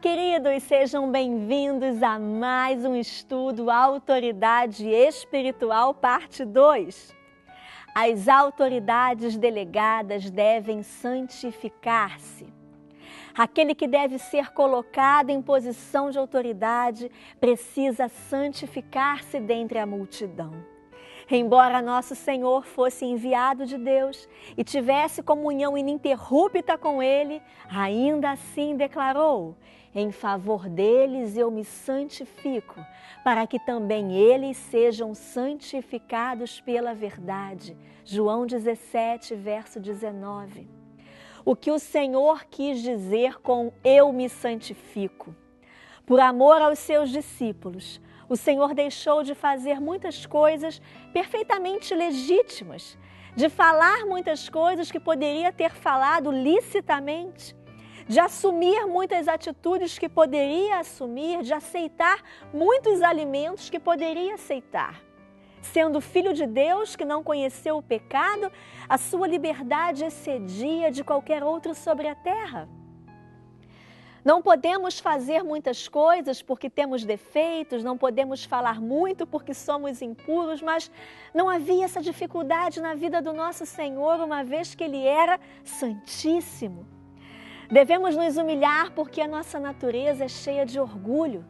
queridos, sejam bem-vindos a mais um estudo Autoridade Espiritual, parte 2. As autoridades delegadas devem santificar-se. Aquele que deve ser colocado em posição de autoridade precisa santificar-se dentre a multidão. Embora nosso Senhor fosse enviado de Deus e tivesse comunhão ininterrupta com Ele, ainda assim declarou: em favor deles eu me santifico, para que também eles sejam santificados pela verdade. João 17, verso 19. O que o Senhor quis dizer com eu me santifico? Por amor aos seus discípulos, o Senhor deixou de fazer muitas coisas perfeitamente legítimas, de falar muitas coisas que poderia ter falado licitamente, de assumir muitas atitudes que poderia assumir, de aceitar muitos alimentos que poderia aceitar. Sendo filho de Deus que não conheceu o pecado, a sua liberdade excedia de qualquer outro sobre a terra. Não podemos fazer muitas coisas porque temos defeitos, não podemos falar muito porque somos impuros, mas não havia essa dificuldade na vida do nosso Senhor, uma vez que Ele era santíssimo. Devemos nos humilhar porque a nossa natureza é cheia de orgulho,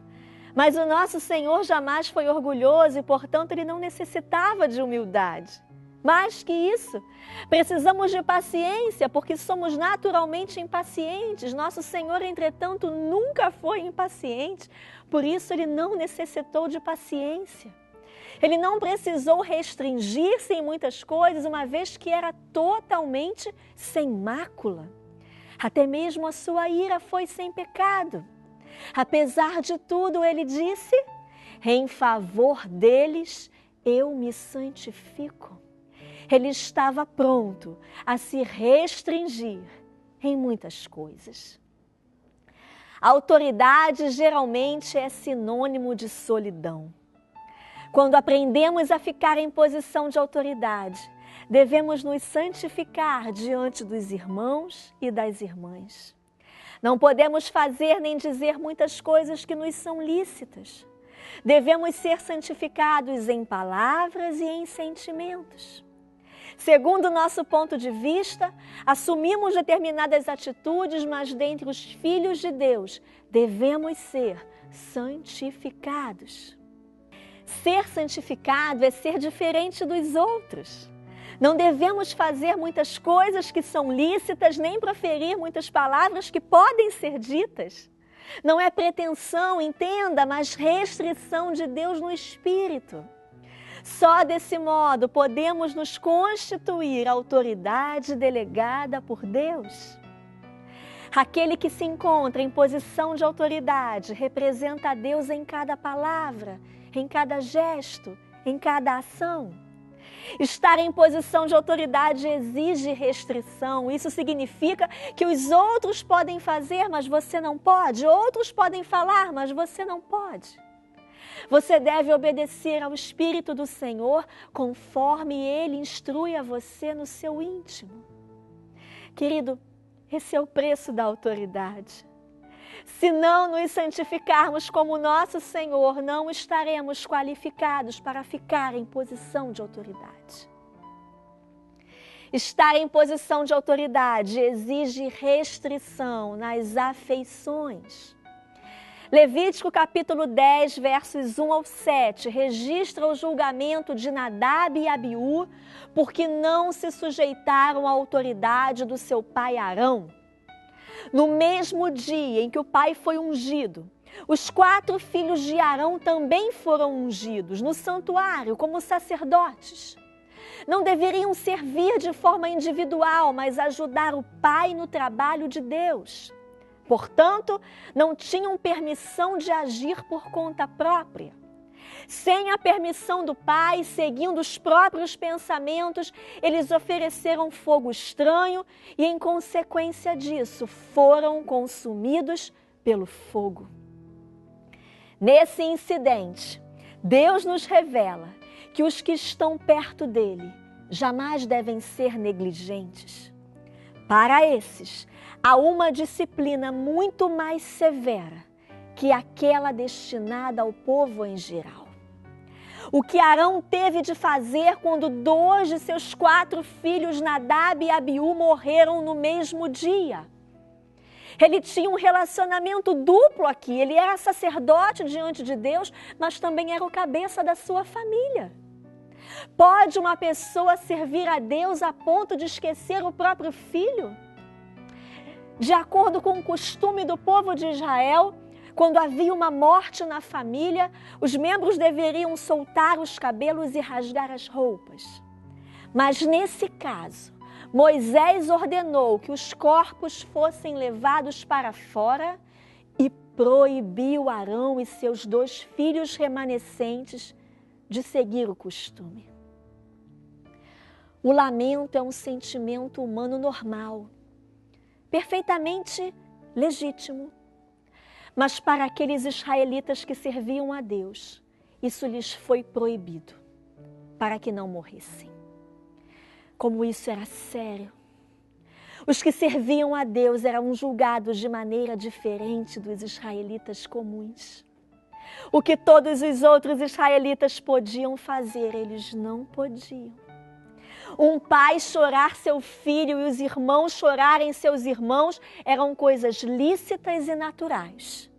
mas o nosso Senhor jamais foi orgulhoso e, portanto, Ele não necessitava de humildade. Mais que isso, precisamos de paciência, porque somos naturalmente impacientes. Nosso Senhor, entretanto, nunca foi impaciente, por isso Ele não necessitou de paciência. Ele não precisou restringir-se em muitas coisas, uma vez que era totalmente sem mácula. Até mesmo a sua ira foi sem pecado. Apesar de tudo, Ele disse: em favor deles eu me santifico. Ele estava pronto a se restringir em muitas coisas. A autoridade geralmente é sinônimo de solidão. Quando aprendemos a ficar em posição de autoridade, devemos nos santificar diante dos irmãos e das irmãs. Não podemos fazer nem dizer muitas coisas que nos são lícitas. Devemos ser santificados em palavras e em sentimentos. Segundo o nosso ponto de vista, assumimos determinadas atitudes, mas dentre os filhos de Deus, devemos ser santificados. Ser santificado é ser diferente dos outros. Não devemos fazer muitas coisas que são lícitas, nem proferir muitas palavras que podem ser ditas. Não é pretensão, entenda, mas restrição de Deus no Espírito. Só desse modo podemos nos constituir autoridade delegada por Deus. Aquele que se encontra em posição de autoridade representa a Deus em cada palavra, em cada gesto, em cada ação. Estar em posição de autoridade exige restrição. Isso significa que os outros podem fazer, mas você não pode. Outros podem falar, mas você não pode. Você deve obedecer ao Espírito do Senhor conforme Ele instrui a você no seu íntimo. Querido, esse é o preço da autoridade. Se não nos santificarmos como nosso Senhor, não estaremos qualificados para ficar em posição de autoridade. Estar em posição de autoridade exige restrição nas afeições. Levítico capítulo 10, versos 1 ao 7, registra o julgamento de Nadab e Abiú porque não se sujeitaram à autoridade do seu pai Arão. No mesmo dia em que o pai foi ungido, os 4 filhos de Arão também foram ungidos no santuário como sacerdotes. Não deveriam servir de forma individual, mas ajudar o pai no trabalho de Deus. Portanto, não tinham permissão de agir por conta própria. Sem a permissão do pai, seguindo os próprios pensamentos, eles ofereceram fogo estranho e, em consequência disso, foram consumidos pelo fogo. Nesse incidente, Deus nos revela que os que estão perto dele jamais devem ser negligentes. Para esses, há uma disciplina muito mais severa que aquela destinada ao povo em geral. O que Arão teve de fazer quando 2 de seus 4 filhos, Nadab e Abiú, morreram no mesmo dia. Ele tinha um relacionamento duplo aqui. Ele era sacerdote diante de Deus, mas também era o cabeça da sua família. Pode uma pessoa servir a Deus a ponto de esquecer o próprio filho? De acordo com o costume do povo de Israel, quando havia uma morte na família, os membros deveriam soltar os cabelos e rasgar as roupas. Mas nesse caso, Moisés ordenou que os corpos fossem levados para fora e proibiu Arão e seus 2 filhos remanescentes de seguir o costume. O lamento é um sentimento humano normal, perfeitamente legítimo. Mas para aqueles israelitas que serviam a Deus, isso lhes foi proibido, para que não morressem. Como isso era sério. Os que serviam a Deus eram julgados de maneira diferente dos israelitas comuns. O que todos os outros israelitas podiam fazer, eles não podiam. Um pai chorar seu filho e os irmãos chorarem seus irmãos eram coisas lícitas e naturais.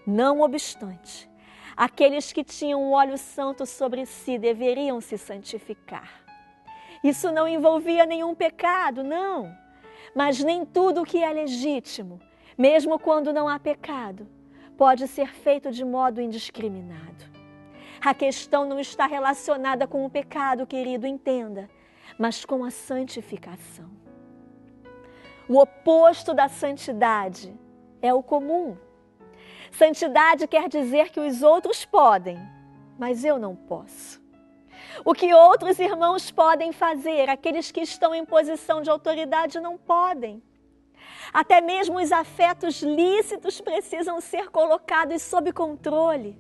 Não obstante, aqueles que tinham o óleo santo sobre si deveriam se santificar. Isso não envolvia nenhum pecado, não. Mas nem tudo o que é legítimo, mesmo quando não há pecado, pode ser feito de modo indiscriminado. A questão não está relacionada com o pecado, querido, entenda, mas com a santificação. O oposto da santidade é o comum. Santidade quer dizer que os outros podem, mas eu não posso. O que outros irmãos podem fazer, aqueles que estão em posição de autoridade não podem. Até mesmo os afetos lícitos precisam ser colocados sob controle.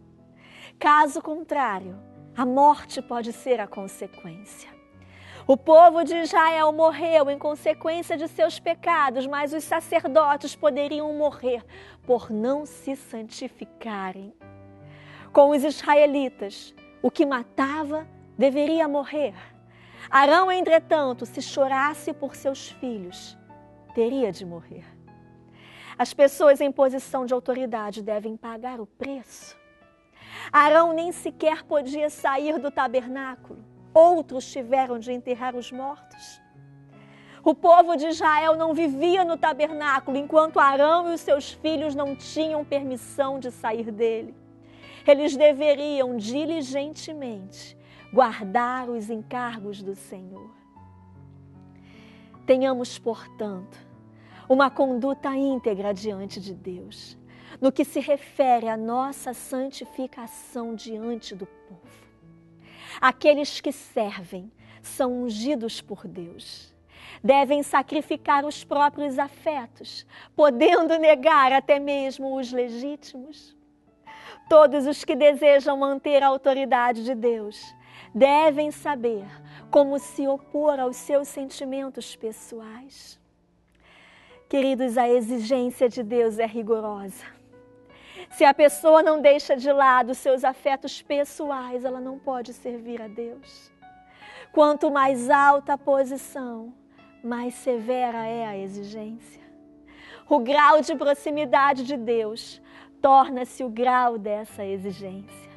Caso contrário, a morte pode ser a consequência. O povo de Israel morreu em consequência de seus pecados, mas os sacerdotes poderiam morrer por não se santificarem. Com os israelitas, o que matava deveria morrer. Arão, entretanto, se chorasse por seus filhos, teria de morrer. As pessoas em posição de autoridade devem pagar o preço. Arão nem sequer podia sair do tabernáculo. Outros tiveram de enterrar os mortos. O povo de Israel não vivia no tabernáculo, enquanto Arão e os seus filhos não tinham permissão de sair dele. Eles deveriam diligentemente guardar os encargos do Senhor. Tenhamos, portanto, uma conduta íntegra diante de Deus, no que se refere à nossa santificação diante do povo. Aqueles que servem são ungidos por Deus. Devem sacrificar os próprios afetos, podendo negar até mesmo os legítimos. Todos os que desejam manter a autoridade de Deus devem saber como se opor aos seus sentimentos pessoais. Queridos, a exigência de Deus é rigorosa. Se a pessoa não deixa de lado seus afetos pessoais, ela não pode servir a Deus. Quanto mais alta a posição, mais severa é a exigência. O grau de proximidade de Deus torna-se o grau dessa exigência.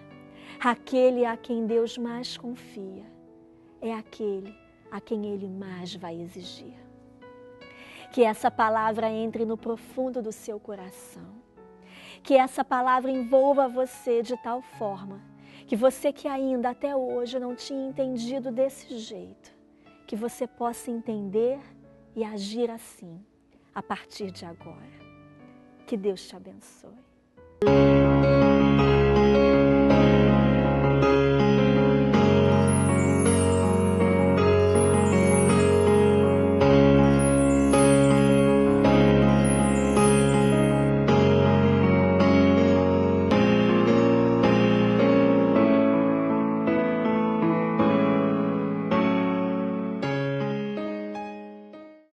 Aquele a quem Deus mais confia é aquele a quem Ele mais vai exigir. Que essa palavra entre no profundo do seu coração. Que essa palavra envolva você de tal forma que você que ainda até hoje não tinha entendido desse jeito, que você possa entender e agir assim a partir de agora. Que Deus te abençoe.